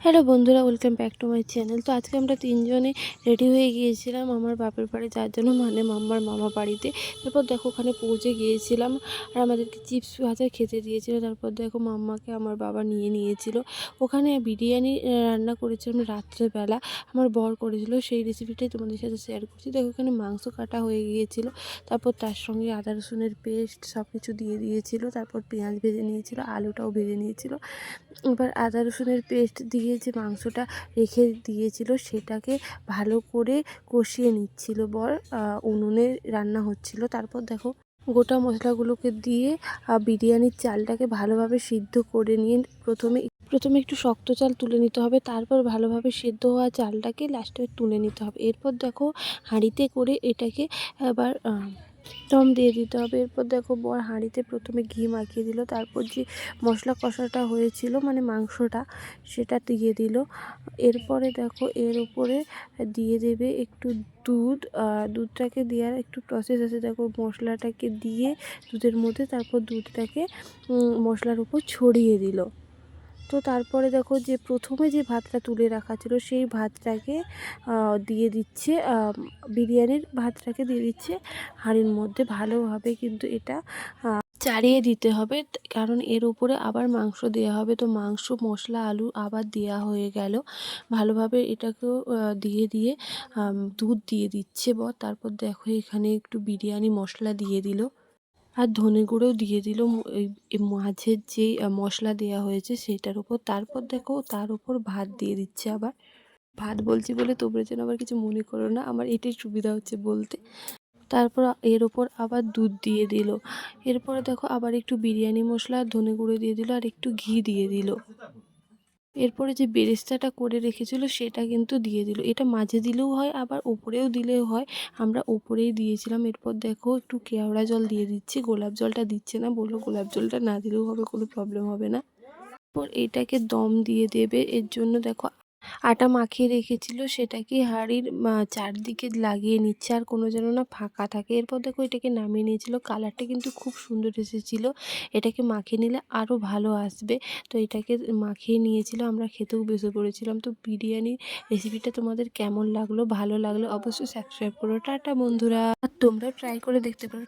Hello বন্ধুরা, welcome back to my channel. তো আজকে আমরা তিনজনে রেডি হয়ে গিয়েছিলাম আমার বাপের বাড়ি যাওয়ার জন্য, মানে মাম্মার মামা বাড়িতে। তারপর দেখো ওখানে পৌঁছে গিয়েছিলাম আর আমাদেরকে চিপস ভাজা খেতে দিয়েছিল। তারপর দেখো মাম্মাকে আমার বাবা নিয়েছিল ওখানে। বিরিয়ানি রান্না করেছিলাম রাত্রেবেলা, আমার বর করেছিল, সেই রেসিপিটাই তোমাদের সাথে শেয়ার করছি। দেখো এখানে মাংস কাটা হয়ে গিয়েছিল, তারপর তার সঙ্গে আদা রসুনের পেস্ট সব কিছু দিয়ে দিয়েছিল। তারপর পেঁয়াজ ভেজে নিয়েছিল, আলুটাও ভেজে নিয়েছিল। এবার আদা রসুনের পেস্ট দিয়ে যে মাংসটা রেখে দিয়েছিল সেটাকে ভালো করে কষিয়ে নিচ্ছিল বর। উনুনে রান্না হচ্ছিল। তারপর দেখো গোটা মশলাগুলোকে দিয়ে বিরিয়ানির চালটাকে ভালোভাবে সিদ্ধ করে নিয়ে প্রথমে একটু শক্ত চাল তুলে নিতে হবে, তারপর ভালোভাবে সিদ্ধ হওয়া চালটাকে লাস্টে তুলে নিতে হবে। এরপর দেখো হাঁড়িতে করে এটাকে আবার দম দিয়ে দিতে হবে। এরপর দেখো বর হাঁড়িতে প্রথমে ঘি মাখিয়ে দিল, তারপর যে মশলা কষাটা হয়েছিল মানে মাংসটা সেটা দিয়ে দিল। এরপরে দেখো এর উপরে দিয়ে দেবে একটু দুধ। দুধটাকে দেওয়ার একটু প্রসেস আছে। দেখো মশলাটাকে দিয়ে দুধের মধ্যে, তারপর দুধটাকে মশলার উপর ছড়িয়ে দিল। তো তারপরে দেখো যে প্রথমে যে ভাতটা তুলে রাখা ছিল সেই ভাতটাকে দিয়ে দিচ্ছে, বিরিয়ানির ভাতটাকে দিয়ে দিচ্ছে হাঁড়ির মধ্যে। ভালোভাবে কিন্তু এটা চাড়িয়ে দিতে হবে, কারণ এর উপরে আবার মাংস দেওয়া হবে। তো মাংস, মশলা, আলু আবার দেওয়া হয়ে গেল। ভালোভাবে এটাকেও দিয়ে দুধ দিয়ে দিচ্ছে বর। তারপর দেখো এখানে একটু বিরিয়ানি মশলা দিয়ে দিল আর ধনে গুঁড়োও দিয়ে দিল এই মাঝের যেই মশলা দেওয়া হয়েছে সেটার উপর। তারপর দেখো তার উপর ভাত দিয়ে দিচ্ছে আবার। ভাত বলছি বলে তোমরা যেন আবার কিছু মনে করো না, আমার এটাই সুবিধা হচ্ছে বলতে। তারপর এর ওপর আবার দুধ দিয়ে দিল। এরপরে দেখো আবার একটু বিরিয়ানি মশলা আর ধনে গুঁড়ো দিয়ে দিল আর একটু ঘি দিয়ে দিল। এরপরে যে বেরেস্তাটা করে রেখেছিল সেটা কিন্তু দিয়ে দিল। এটা মাঝে দিলেও হয় আবার ওপরেও দিলেও হয়, আমরা ওপরেই দিয়েছিলাম। এরপর দেখো একটু কেওড়া জল দিয়ে দিচ্ছি, গোলাপ জলটা দিচ্ছে না, বললো গোলাপ জলটা না দিলেও হবে, কোনো প্রবলেম হবে না। এরপর এটাকে দম দিয়ে দেবে। এর জন্য দেখো আটা মাখিয়ে রেখেছিল সেটাকে হাঁড়ির চারদিকে লাগিয়ে নিচ্ছে আর কোনো যেন না ফাঁকা থাকে। এরপর দেখো এটাকে নামিয়ে নিয়েছিল। কালারটা কিন্তু খুব সুন্দর এসেছিলো, এটাকে মাখিয়ে নিলে আরও ভালো আসবে। তো এটাকে মাখিয়ে নিয়েছিল, আমরা খেতেও বসে পড়েছিলাম। তো বিরিয়ানির রেসিপিটা তোমাদের কেমন লাগলো, ভালো লাগলো অবশ্যই সাবস্ক্রাইব করো। টাটা বন্ধুরা, আর তোমরা ট্রাই করে দেখতে পারো।